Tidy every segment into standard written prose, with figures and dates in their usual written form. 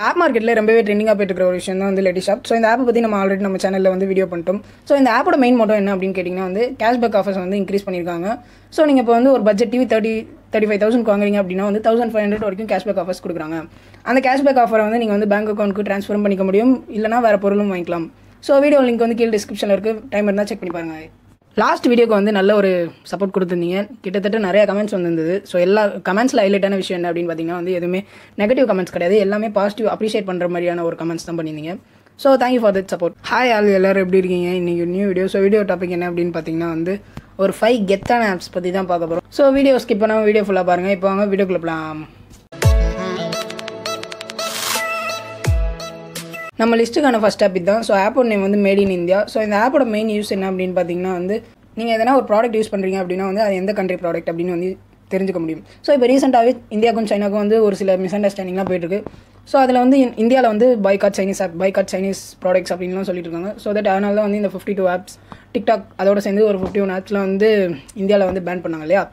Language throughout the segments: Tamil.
ஆப் மார்க்கெட்டில் ரொம்பவே ட்ரெண்டிங்காக போயிட்டு இருக்கிற ஒரு விஷயம் தான் வந்து லெட்டி ஷாப். ஸோ இந்த ஆப்பை பற்றி நம்ம ஆல்ரெடி நம்ம சேனலில் வந்து வீடியோ பண்ணிட்டோம். ஸோ இந்த ஆப்போட மெயின் மோட்டோ என்ன அப்படின்னு கேட்டிங்கன்னா வந்து கேஷ்பேக் ஆஃபர்ஸ் வந்து இன்க்ரீஸ் பண்ணியிருக்காங்க. ஸோ நீங்கள் இப்போ வந்து ஒரு பட்ஜெட் டிவி 35,000 வாங்குறீங்க அப்படின்னா வந்து 1,500 வரைக்கும் கேஷ்பேக் ஆஃபர்ஸ் கொடுக்குறாங்க. அந்த கேஷ்பேக் ஆஃபரை வந்து நீங்கள் வந்து பேங்க் அக்கௌண்ட்டுக்கு ட்ரான்ஸ்ஃபர் பண்ணிக்க முடியும், இல்லைனா வேறு பொருளும் வாங்கிக்கலாம். ஸோ வீடியோ லிங்க் வந்து கீழே டிஸ்கிரிப்ஷனில் இருக்குது, டைம் இருந்தால் செக் பண்ணி பாருங்கள். லாஸ்ட் வீடியோக்கு வந்து நல்ல ஒரு சப்போர்ட் கொடுத்துருந்தீங்க, கிட்டத்தட்ட நிறைய கமெண்ட்ஸ் வந்துருந்தது. ஸோ எல்லா கமெண்ட்ஸில் ஹைலைட்டான விஷயம் என்ன அப்படின்னு பார்த்தீங்கன்னா வந்து எதுவுமே நெகட்டிவ் கமெண்ட்ஸ் கிடையாது, எல்லாமே பாசிட்டிவ் அப்ரிஷியேட் பண்ணுற மாதிரியான ஒரு கமெண்ட்ஸ் தான் பண்ணியிருந்தீங்க. So thank you for that support. Hi all, எல்லோரும் எப்படி இருக்கீங்க? இன்றைக்கி new video. So video topic என்ன அப்படின்னு பார்த்தீங்கன்னா வந்து ஒரு 5 கெத்தான ஆப்ஸ் பற்றி தான் பார்க்க போகிறோம். ஸோ வீடியோ ஸ்கிப் பண்ணாமல் வீடியோ ஃபுல்லாக பாருங்கள். இப்போ வாங்க வீடியோக்குள்ள போகலாம். நம்ம லிஸ்ட்டுக்கான ஃபஸ்ட் ஆப் இதுதான். ஸோ ஆப்போட நேம் வந்து மேட் இன் இந்தியா. ஸோ இந்த ஆப்போட மெயின் யூஸ் என்ன அப்படின்னு பார்த்தீங்கன்னா வந்து நீங்கள் எதனா ஒரு ப்ராடக்ட் யூஸ் பண்ணுறீங்க அப்படின்னா வந்து அது எந்த கண்ட்ரி ப்ராடக்ட் அப்படின்னு வந்து தெரிஞ்சுக்க முடியும். ஸோ இப்போ ரீசெண்டாகவே இந்தியாவுக்கும் சைனாக்கும் வந்து ஒரு சில மிஸ் அண்டர்ஸ்டாண்டிங்லாம் போயிட்டுருக்கு. ஸோ அதில் வந்து இந்தியாவில் வந்து boycott Chinese app, boycott Chinese products அப்படின்லாம் சொல்லிட்டு இருக்காங்க. ஸோ தட் அதனால தான் வந்து இந்த 52 ஆப்ஸ், டிக்டாக் அதோட சேர்ந்து ஒரு 51 ஆப்ஸ்லாம் வந்து இந்தியாவில் வந்து பேன் பண்ணாங்க இல்லையா.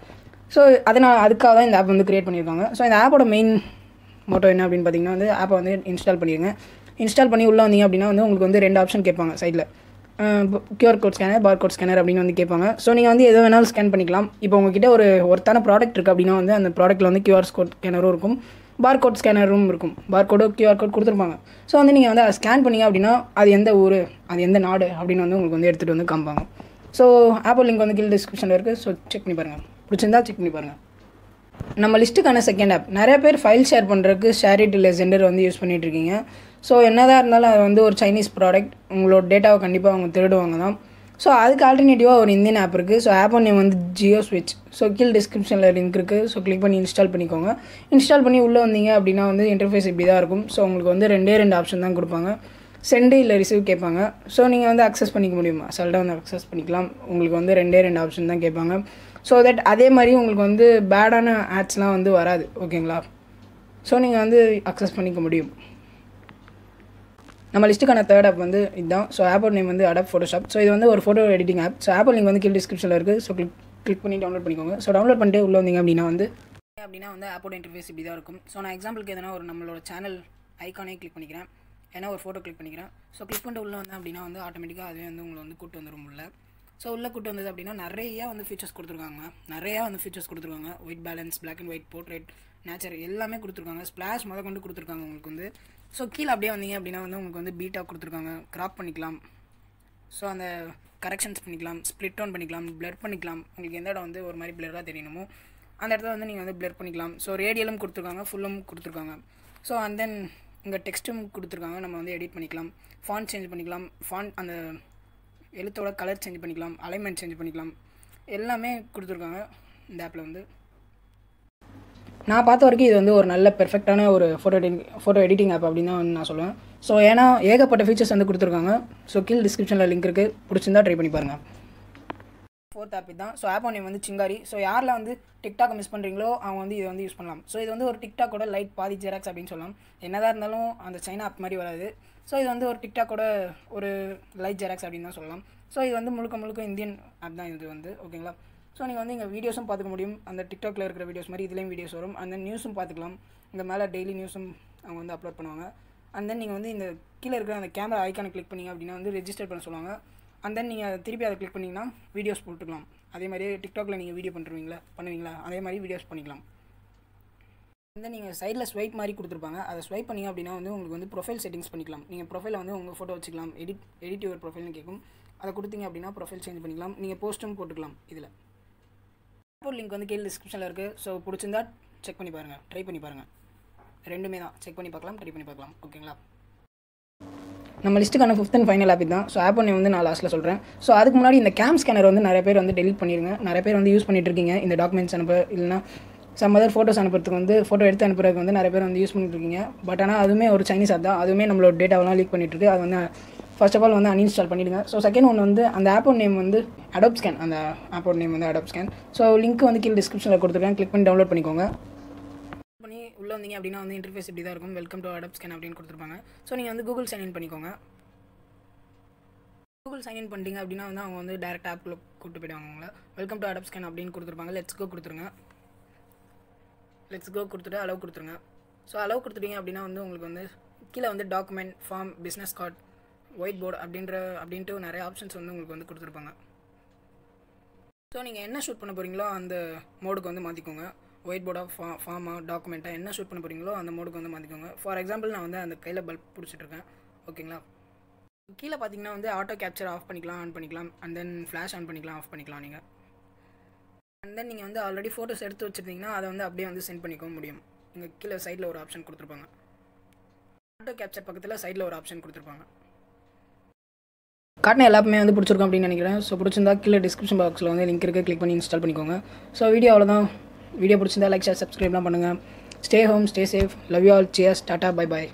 ஸோ அதுக்காக தான் இந்த ஆப் வந்து கிரியேட் பண்ணியிருக்காங்க. ஸோ இந்த ஆப்போட மெயின் மோட்டோ என்ன அப்படின்னு பார்த்தீங்கன்னா வந்து ஆப்பை வந்து இன்ஸ்டால் பண்ணிடுங்க. இன்ஸ்டால் பண்ணி உள்ளே வந்தீங்க அப்படின்னா வந்து உங்களுக்கு வந்து 2 ஆப்ஷன் கேட்பாங்க சைடில், QR code scanner, bar code scanner அப்படின்னு வந்து கேட்பாங்க. ஸோ நீங்கள் வந்து எது வேணாலும் ஸ்கேன் பண்ணிக்கலாம். இப்போ உங்ககிட்ட ஒரு ஒருத்தான ப்ராடக்ட் இருக்குது அப்படின்னா வந்து அந்த ப்ராடக்ட்டில் வந்து QR கோட் ஸ்கேனரும் இருக்கும், பார் கோட் ஸ்கேனரும் இருக்கும். பார் கோடோ QR கோட் கொடுத்துருப்பாங்க. ஸோ வந்து நீங்கள் வந்து அதை ஸ்கேன் பண்ணிங்க அப்படின்னா அது எந்த ஊர், அது எந்த நாடு அப்படின்னு வந்து உங்களுக்கு வந்து எடுத்துகிட்டு வந்து காமிப்பாங்க. ஸோ ஆப்போ லிங்க் வந்து கீழே டிஸ்கிரிப்ஷனில் இருக்குது. ஸோ செக் பண்ணி பாருங்கள், பிடிச்சிருந்தா செக் பண்ணி பாருங்கள். நம்ம லிஸ்ட்டுக்கான செகண்ட் ஆப், நிறைய பேர் ஃபைல் ஷேர் பண்ணுறதுக்கு ஷேரிட் இல்லை ஜெண்டர் வந்து யூஸ் பண்ணிகிட்டு இருக்கீங்க. ஸோ என்னதான் இருந்தாலும் அது வந்து ஒரு சைனீஸ் ப்ராடக்ட், உங்களோட டேட்டாவை கண்டிப்பாக அவங்க திருடுவாங்க தான். ஸோ அதுக்கு ஆல்டர்னேட்டிவாக ஒரு இந்தியன் ஆப் இருக்குது. ஸோ ஆப்போ நேம் வந்து ஜியோ ஸ்விட்ச். ஸோ கீழே டிஸ்கிரிப்ஷனில் லிங்க் இருக்குது. ஸோ கிளிக் பண்ணி இன்ஸ்டால் பண்ணிக்கோங்க. இன்ஸ்டால் பண்ணி உள்ளே வந்தீங்க அப்படின்னா வந்து இன்டர்ஃபேஸ் இப்படி தான் இருக்கும். ஸோ உங்களுக்கு வந்து 2 ஆப்ஷன் தான் கொடுப்பாங்க, சென்டு இல்லை ரிசீவ் கேட்பாங்க. ஸோ நீங்கள் வந்து அக்சஸ் பண்ணிக்க முடியுமா, அசால்ட்டாக வந்து அக்சஸ் பண்ணிக்கலாம். உங்களுக்கு வந்து 2 ஆப்ஷன் தான் கேட்பாங்க. ஸோ தட் அதே மாதிரி உங்களுக்கு வந்து பேடான ஆட்ஸ்லாம் வந்து வராது, ஓகேங்களா. ஸோ நீங்கள் வந்து அக்சஸ் பண்ணிக்க முடியும். நம்ம லிஸ்ட்டுக்கான தேர்ட் ஆப் வந்து இதுதான். ஸோ ஆப்போட நேம் வந்து அடாப் ஃபோட்டோஷாப். ஸோ இது வந்து ஒரு ஃபோட்டோ எடிட்டிங் ஆப். ஸோ ஆப்போ லிங்க் வந்து கீழே டிஸ்கிரிப்ஷனில் இருக்குது. ஸோ கிளிக் பண்ணி டவுன்லோட் பண்ணிக்கோங்க. ஸோ டவுன்லோட் பண்ணிட்டு உள்ளே வந்தீங்க அப்படின்னா வந்து ஆப்போட இன்டர்ஃபேஸ் இப்படி தான் இருக்கும். ஸோ நான் எக்ஸாம்பிளுக்கு எதனா ஒரு நம்மளோட சேனல் ஐக்கானே கிளிக் பண்ணிக்கிறேன், ஏன்னா ஒரு ஃபோட்டோ கிளிக் பண்ணிக்கிறேன். ஸோ கிளிக் பண்ணிட்டு உள்ளே வந்தேன் அப்படின்னா வந்து ஆட்டோமேட்டிக்காக அதுவே வந்து உங்களை வந்து கூட்டு வந்துடும் உள்ள. ஸோ உள்ளே கூட்டு வந்தது அப்படின்னா நிறையா வந்து ஃபீச்சர்ஸ் கொடுத்துருக்காங்க. White balance, black and white, portrait, nature எல்லாமே கொடுத்துருக்காங்க. ஸ்ப்ளாஷ் முத கொண்டு கொடுத்துருக்காங்க உங்களுக்கு வந்து. ஸோ கீழே அப்படியே வந்தீங்க அப்படின்னா வந்து உங்களுக்கு வந்து பீட்டா கொடுத்துருக்காங்க, கிராப் பண்ணிக்கலாம். ஸோ அந்த கரெக்ஷன்ஸ் பண்ணிக்கலாம், ஸ்ப்ளிட் டவுன் பண்ணிக்கலாம், பிளர் பண்ணிக்கலாம். உங்களுக்கு எந்த இடம் வந்து ஒரு மாதிரி பிளராக தெரியணுமோ அந்த இடத்துல வந்து நீங்கள் வந்து பிளர் பண்ணிக்கலாம். ஸோ ரேடியலும் கொடுத்துருக்காங்க, ஃபுல்லும் கொடுத்துருக்காங்க. ஸோ அண்ட் தென் இங்கே டெக்ஸ்ட்டும் கொடுத்துருக்காங்க, நம்ம வந்து எடிட் பண்ணிக்கலாம், ஃபாண்ட் சேஞ்ச் பண்ணிக்கலாம், அந்த எழுத்தோட கலர் சேஞ்ச் பண்ணிக்கலாம், அலைன்மெண்ட் சேஞ்ச் பண்ணிக்கலாம், எல்லாமே கொடுத்துருக்காங்க இந்த ஆப்பில் வந்து. நான் பார்த்த வரைக்கும் இது வந்து ஒரு நல்ல பெர்ஃபெக்டான ஒரு ஃபோட்டோ எடிட்டிங் ஆப் அப்படின்னு தான் நான் சொல்லுவேன். ஸோ ஏன்னா ஏகப்பட்ட ஃபீச்சர்ஸ் வந்து கொடுத்துருக்காங்க. ஸோ கீழே டிஸ்கிரிப்ஷனில் லிங்க் இருக்குது, பிடிச்சிருந்தா ட்ரை பண்ணி பாருங்கள். ஃபோர்த் ஆப் தான். ஸோ ஆப்போ நேம் வந்து சிங்காரி. ஸோ யாரில் வந்து டிக்டாக் மிஸ் பண்ணுறீங்களோ அவங்க வந்து இதை வந்து யூஸ் பண்ணலாம். ஸோ இது வந்து ஒரு டிக்டாக்கோட லைட் பாதி ஜெராக்ஸ் அப்படின்னு சொல்லலாம். என்னதான் இருந்தாலும் அந்த சைனா ஆப் மாதிரி வராது. ஸோ இது வந்து ஒரு டிக்டாக்கோட ஒரு லைட் ஜெராக்ஸ் அப்படின்னு தான் சொல்லலாம். ஸோ இது வந்து முழுக்க இந்தியன் ஆப் தான் இது வந்து, ஓகேங்களா. ஸோ நீங்கள் வந்து இங்கே வீடியோஸும் பார்த்துக்க முடியும், அந்த டிக்டாக்ல இருக்கிற வீடியோஸ் மாதிரி இதுலேயும் வீடியோஸ் வரும். அந்த நியூஸும் பார்த்துக்கலாம். இந்த மேலே டெய்லி நியூஸும் அவங்க வந்து அப்லோட் பண்ணுவாங்க. அண்ட் தென் நீங்கள் வந்து இந்த கீழே இருக்கிற அந்த கேமரா ஐக்கானை கிளிக் பண்ணிங்க அப்படின்னா வந்து ரெஜிஸ்டர் பண்ண சொல்லுவாங்க. அண்ட் தென் நீங்கள் திருப்பி அதை கிளிக் பண்ணிங்கன்னா வீடியோஸ் போட்டுக்கலாம். அதே மாதிரியே டிக்டாக்ல நீங்கள் வீடியோ பண்ணுவீங்களா அதே மாதிரி வீடியோஸ் பண்ணிக்கலாம். வந்து நீங்கள் சைடில் ஸ்வைப் மாதிரி கொடுத்துருப்பாங்க, அதை ஸ்வைப் பண்ணிங்க அப்படின்னா வந்து உங்களுக்கு வந்து ப்ரொஃபைல் செட்டிங்ஸ் பண்ணிக்கலாம். நீங்கள் ப்ரொஃபைலை வந்து உங்கள் ஃபோட்டோ வச்சுக்கலாம், எடிட் யுவர் ப்ரொஃபைல்னு கேட்கும். அதை கொடுத்தீங்க அப்படின்னா ப்ரொஃபைல் சேஞ்ச் பண்ணிக்கலாம், நீங்கள் போஸ்ட்டும் போட்டுக்கலாம். இதில் லிங்க் வந்து கீழே டிஸ்கிரிப்ஷனில் இருக்குது. ஸோ பிடிச்சிருந்தா செக் பண்ணி பாருங்கள், ட்ரை பண்ணி பாருங்கள். ரெண்டுமே தான், செக் பண்ணி பார்க்கலாம், ட்ரை பண்ணி பார்க்கலாம், ஓகேங்களா. நம்ம லிஸ்ட்டுக்கான 5th அண்ட் ஃபைனல் ஆப் தான். ஸோ ஆப் ஒன்று வந்து நான் லாஸ்ட்டில் சொல்கிறேன். ஸோ அதுக்கு முன்னாடி இந்த கேம் ஸ்கேனர் வந்து நிறைய பேர் வந்து டெலிட் பண்ணிடுங்க. நிறைய பேர் வந்து யூஸ் பண்ணிட்டு இருக்கீங்க இந்த டாக்குமெண்ட்ஸ் அனுப்ப, இல்லைனா சம் அதர் ஃபோட்டோஸ் அனுப்புறதுக்கு வந்து ஃபோட்டோ எடுத்து அனுப்புறதுக்கு வந்து நிறைய பேர் வந்து யூஸ் பண்ணிட்டு இருக்கீங்க. பட் ஆனால் அதுவுமே ஒரு சைனீஸ் ஆப் தான், அதுவுமே நம்மளோட டேட்டாவெல்லாம் லீக் பண்ணிட்டு இருக்கு. அது வந்து ஃபர்ஸ்ட் ஆஃப் ஆல் வந்து அன்இன்ஸ்டால் பண்ணிவிடுங்க. ஸோ செகண்ட் ஒன்று வந்து அந்த ஆப்போட நேம் வந்து அடாப் ஸ்கேன். அந்த ஆப்போட நேம் வந்து அடாப் ஸ்கேன். ஸோ லிங்க் வந்து கீழே டிஸ்கிரிப்ஷனில் கொடுத்துருக்கேன், கிளிக் பண்ணி டவுன்லோட் பண்ணிக்கோங்க. பண்ணி உள்ளே வந்தீங்க அப்படின்னா வந்து இன்டர்ஃபேஸ் இப்படி தான் இருக்கும். வெல்கம் டு அடாப் ஸ்கேன் அப்படின்னு கொடுத்துருப்பாங்க. ஸோ நீங்கள் வந்து கூகுள் சைன்இன் பண்ணிக்கோங்க. கூகுள் சைன்இன் பண்ணிட்டீங்க அப்படின்னா வந்து அவங்க வந்து டேரெக்ட் ஆப்பில் கூப்பிட்டு போயிடுவாங்க உங்களை. வெல்கம் டு அடாப் ஸ்கேன் அப்படின்னு கொடுத்துருப்பாங்க. லெட்ஸ் கோ கொடுத்துருங்க. லெட்ஸ் கோ கொடுத்துட்டு அலோவ் கொடுத்துருங்க. ஸோ அலோவ் கொடுத்துட்டீங்க அப்படின்னா வந்து உங்களுக்கு வந்து கீழே வந்து document, form, business card, white board அப்படின்ட்டு நிறைய ஆப்ஷன்ஸ் வந்து உங்களுக்கு வந்து கொடுத்துருப்பாங்க. ஸோ நீங்கள் என்ன ஷூட் பண்ண போகிறீங்களோ அந்த மோடுக்கு வந்து மாற்றிக்கோங்க. ஒயிட் போர்டாக, ஃபார்மாக, டாக்குமெண்ட்டாக என்ன ஷூட் பண்ண போகிறீங்களோ அந்த மோடுக்கு வந்து மாற்றிக்கோங்க. ஃபார் எக்ஸாம்பிள் நான் வந்து அந்த கையில் பல்ப் பிடிச்சிட்ருக்கேன். ஓகேங்களா? கீழே பார்த்தீங்கன்னா வந்து ஆட்டோ கேப்சர் ஆஃப் பண்ணிக்கலாம், ஆன் பண்ணிக்கலாம். அண்ட் தென் ஃப்ளாஷ் ஆன் பண்ணிக்கலாம், ஆஃப் பண்ணிக்கலாம் நீங்கள். அண்ட் தென் நீங்கள் வந்து ஆல்ரெடி ஃபோட்டோஸ் எடுத்து வச்சுருந்தீங்கன்னா அதை வந்து அப்படியே வந்து சென்ட் பண்ணிக்க முடியும். இங்கே கீழே சைடில் ஒரு ஆப்ஷன் கொடுத்துருப்பாங்க. ஆட்டோ கேப்சர் பக்கத்தில் சைடில் ஒரு ஆப்ஷன் கொடுத்துருப்பாங்க. காட்டின எல்லாமே வந்து பிடிச்சிருக்கும் அப்படின்னு நினைக்கிறேன். ஸோ பிடிச்சிருந்தா கீழே டிஸ்கிரிப்ஷன் பாக்ஸில் வந்து லிங்க் இருக்குது, கிளிக் பண்ணி இன்ஸ்டால் பண்ணிக்கோங்க. ஸோ வீடியோ அவ்வளோதான். வீடியோ பிடிச்சிருந்தா லைக், ஷேர், சப்ஸ்கிரைப்லாம் பண்ணுங்கள். Stay home, stay safe, love you all, cheers, ta ta, bye bye.